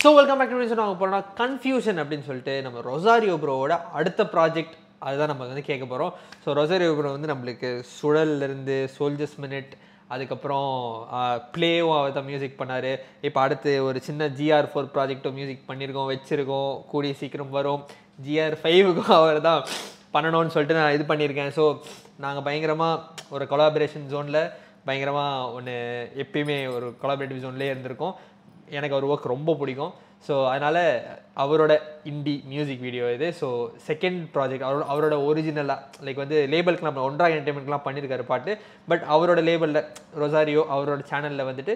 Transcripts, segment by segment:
So welcome back to நாங்கள் போகிறோம்னா confusion அப்படின்னு சொல்லிட்டு நம்ம ரொசாரியோ ப்ரோவோட அடுத்த ப்ராஜெக்ட் அதுதான் நம்ம வந்து கேட்க போகிறோம். ஸோ ரொசாரியோ ப்ரோ வந்து நம்மளுக்கு சுழல்லேருந்து சோல்ஜர்ஸ் மினிட் அதுக்கப்புறம் ப்ளேவும் அவர் தான் மியூசிக் பண்ணார். இப்போ அடுத்து ஒரு சின்ன GR4 ப்ராஜெக்டும் மியூசிக் பண்ணியிருக்கோம் வச்சுருக்கோம், கூடிய சீக்கிரம் வரும். GR5க்கும் அவர் தான் பண்ணணும்னு சொல்லிட்டு நான் இது பண்ணியிருக்கேன். ஸோ நாங்கள் பயங்கரமாக ஒரு கொலாபரேஷன் ஜோனில் பயங்கரமாக ஒன்று எப்பயுமே ஒரு கொலாபரேட்டிவ் ஜோன்லேயே இருந்திருக்கோம். எனக்கு அவர் ஒர்க் ரொம்ப பிடிக்கும். ஸோ அதனால் அவரோட இண்டி மியூசிக் வீடியோ இது. ஸோ செகண்ட் ப்ராஜெக்ட் அவரோட ஒரிஜினலாக லைக் வந்து லேபிளுக்குலாம் ஒன்றாக என்டர்டைன்மெண்ட்லாம் பண்ணியிருக்காரு பாட்டு. பட் அவரோட லேபிளில் ரொசாரியோ அவரோட சேனலில் வந்துட்டு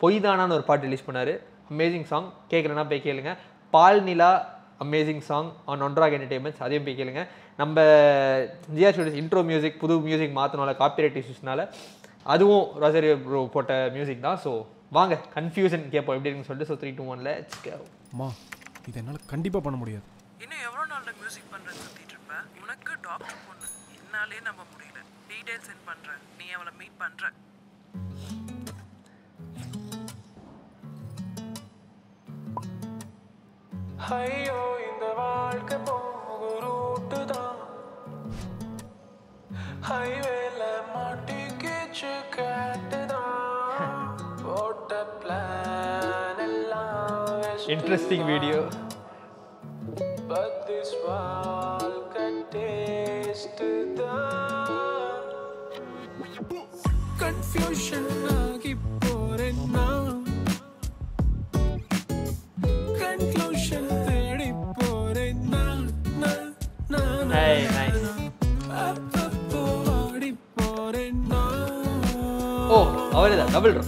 பொய்தானான்னு ஒரு பாட்டு ரிலீஸ் பண்ணார். அமேசிங் சாங், கேட்கலன்னா போய் கேளுங்க. பால் நிலா அமேசிங் சாங் ஆன் ஒன்றாக என்டர்டைன்மெண்ட்ஸ், அதையும் போய் கேளுங்க. நம்ம GR ஸ்டுடியோஸ் இன்ட்ரோ மியூசிக் புது மியூசிக் மாற்றினால காப்பிரைட் இஷ்யூஸ்னால அதுவும் ரொசாரியோ ப்ரோ போட்ட மியூசிக் தான். ஸோ வாங்க கன்ஃபியூஷன் கேட்போம் எப்படி இருக்குன்னு சொல்லிட்டு. So 3, 2, 1 let's go. அம்மா இது என்னால் கண்டிப்பாக பண்ண முடியாது. இன்னும் எவ்வளோ நாளில் மியூசிக் பண்ணுறேன்னு சுற்றிட்டு இருப்பேன். உனக்கு டாக்டர் பொண்ணு என்னாலே நம்ப முடியல. டீட்டெயில்ஸ் சென்ட் பண்ணுறேன், நீ அவளை மீட் பண்ணுற. ஐயோ இந்த வாழ்க்கை போக ரூட்டு தான், ஹைவேல மாட்டிக்கிச்சு கேட்டுதான், போட்ட பிளான் எல்லாம் இன்ட்ரெஸ்டிங் வீடியோ. But this வாழ்க்கை டேஸ்ட் தான். கன்ஃபியூஷன் ஆகி போறேன் நான், கன்க்ளூஷன் தேடி போறேன் நான். Hey, nice. அப்பப்போ ஆடி போறேன் நான். ஓ அவரேதான் டபுள் ரோ.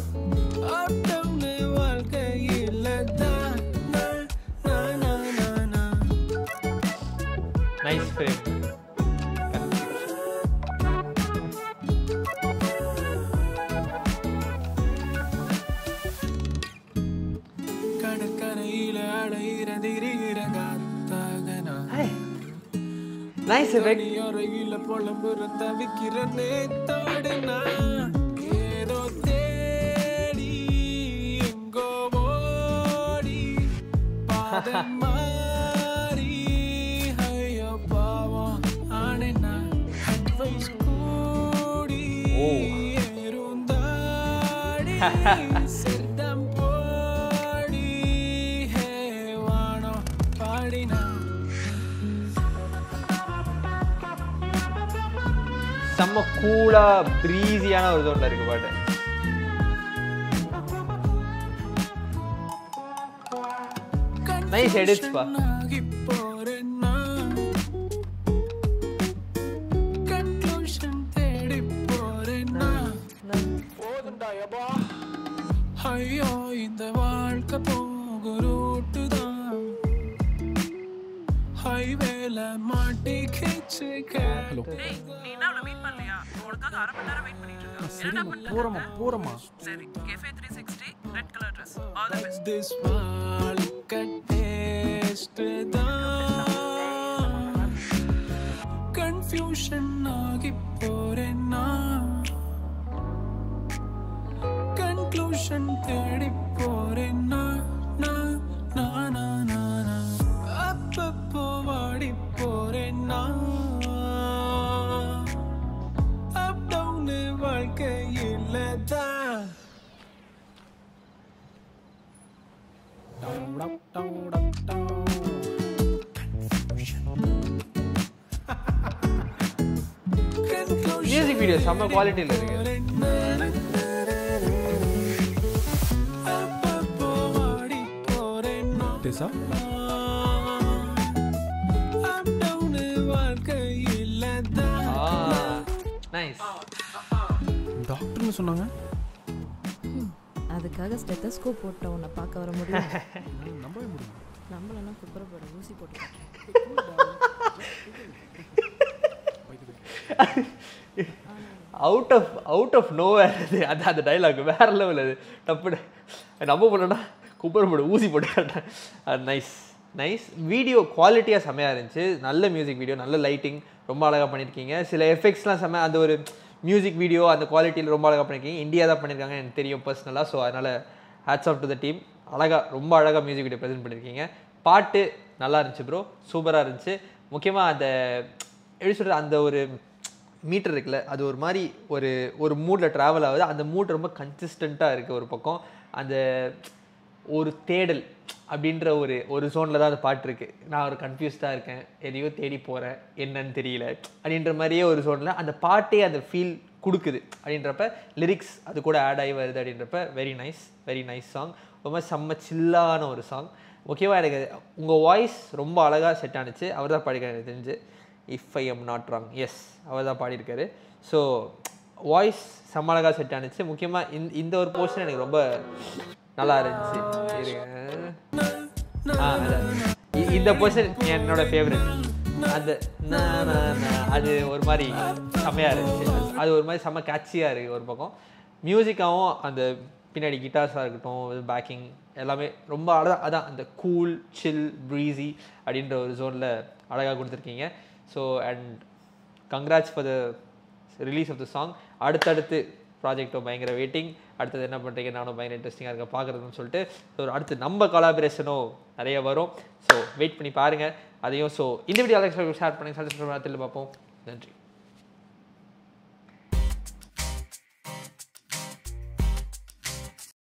Nice frame. கடற்கரையில அடையிறதிரிகிற காத்தாகனா, நைஸ் எஃபெக்ட். அறையில புலம்புற தவிக்கிற நேத்தாடுனா, ஏதோ தேடி எங்கோ ஓடி பாதம் மாறி ஐயோ பாவம் ஆனேனா, அட்வைஸ் கூடி இருந்தாடி சித்தம் போடி வானோ பாடினா. செம்ம கூலா ப்ரீஸியான ஒரு ஜோன்ல இருக்கு பாட்டு. நைஸ் எடிட்ஸ் பா. ஐயோ இந்த வாழ்க்கை போக ரூட்டு தான், ஹைவேல மாட்டிக்கிச்சு கேட்டு. நீ என்ன அவளை மீட் பண்ணலையா? உனக்காக அரை மணி நேரம் வெயிட் பண்ணிட்டு இருக்கேன். போறமா சரி, cafe 360 red colour dress. All the best. This வாழ்க்கை டேஸ்ட் தான், கன்ஃபியூஷன் ஆகி போறேன் நான், கன்க்ளூஷன் தேடி போறேன் நான். அப்பப்போ வாடி போறேன் நான், அப் டவுன் வாழ்க்கையில் தான். மியூசிக் வீடியோ செம்ம குவாலிட்டியில் இருக்கு. டேசா நைஸ். டாக்டர்னு சொன்னாங்க. அதுக்காக ஸ்டெத்தஸ்கோப் போட்ட உன்னை பார்க்க வர முடியும்? நம்பவே முடியும். நம்மளனா குப்பரப்பட ஊசி போட்டு அவுட் ஆஃப் நோவேர் அது அந்த டைலாக் வேற லெவல். அது டப்பு நம்ப போட்டோன்னா குப்பர் போட்டு ஊசி போட்டு காட்டேன். அது நைஸ் வீடியோ குவாலிட்டியாக செம்மையாக இருந்துச்சு. நல்ல மியூசிக் வீடியோ, நல்ல லைட்டிங், ரொம்ப அழகாக பண்ணியிருக்கீங்க. சில எஃபெக்ட்ஸ்லாம் செம்ம, அந்த ஒரு மியூசிக் வீடியோ அந்த குவாலிட்டியில் ரொம்ப அழகாக பண்ணியிருக்கீங்க. இந்தியா தான் பண்ணியிருக்காங்க எனக்கு தெரியும் பர்சனலாக. ஸோ அதனால் hats off to the team. அழகாக ரொம்ப அழகாக மியூசிக் வீடியோ ப்ரெசென்ட் பண்ணியிருக்கீங்க. பாட்டு நல்லா இருந்துச்சு ப்ரோ, சூப்பராக இருந்துச்சு. முக்கியமாக அந்த எப்படி சொல்கிறது, அந்த ஒரு மீட்டர் இருக்குல்ல, அது ஒரு மாதிரி ஒரு மூடில் ட்ராவல் ஆகுது. அந்த மூட் ரொம்ப கன்சிஸ்டண்ட்டாக இருக்குது. ஒரு பக்கம் அந்த ஒரு தேடல் அப்படின்ற ஒரு ஜோனில் தான் அந்த பாட்டு இருக்குது. நான் ஒரு கன்ஃபியூஸ்டாக இருக்கேன், எதையோ தேடி போகிறேன், என்னன்னு தெரியல அப்படின்ற மாதிரியே ஒரு ஜோனில் அந்த பாட்டே அந்த ஃபீல் கொடுக்குது. அப்படின்றப்ப லிரிக்ஸ் அது கூட ஆட் ஆகி வருது. அப்படின்றப்ப வெரி நைஸ் சாங். ரொம்ப செம்ம சில்லான ஒரு சாங். முக்கியமாக எனக்கு உங்கள் வாய்ஸ் ரொம்ப அழகாக செட் ஆனிச்சு. அவர் தான் பாடியிருக்காரு எனக்கு தெரிஞ்சு, if I am not wrong. Yes, அவர் தான் பாடியிருக்காரு. ஸோ வாய்ஸ் செம்ம அழகாக செட் ஆனிச்சு. முக்கியமாக இந்த ஒரு போர்ஷன் எனக்கு ரொம்ப நல்லா இருந்துச்சு. இந்த போர்ஷன் என்னோட ஃபேவரட். அந்த அது ஒரு மாதிரி செம்மையாக இருந்துச்சு. அது ஒரு மாதிரி செம்ம கேட்சியாக இருக்குது ஒரு பக்கம். மியூசிக்காகவும் அந்த பின்னாடி கிட்டார்ஸாக இருக்கட்டும், பேக்கிங் எல்லாமே ரொம்ப அதான் அந்த கூல் சில் ப்ரீஸி அப்படின்ற ஒரு ஜோனில் அழகாக கொடுத்துருக்கீங்க. So and congrats for the release of the song. அடுத்தடுத்து ப்ராஜெக்டும் பயங்கர வெயிட்டிங். அடுத்தது என்ன பண்ணுறீங்க, நானும் பயங்கர இன்ட்ரெஸ்டிங்காக இருக்க பார்க்குறதுன்னு சொல்லிட்டு. ஸோ அடுத்து நம்ம கொலாபரேஷனும் நிறைய வரும். ஸோ வெயிட் பண்ணி பாருங்கள் அதையும். ஸோ இந்த வீடியோ ஷேர் பண்ணுங்கள். பார்ப்போம். நன்றி.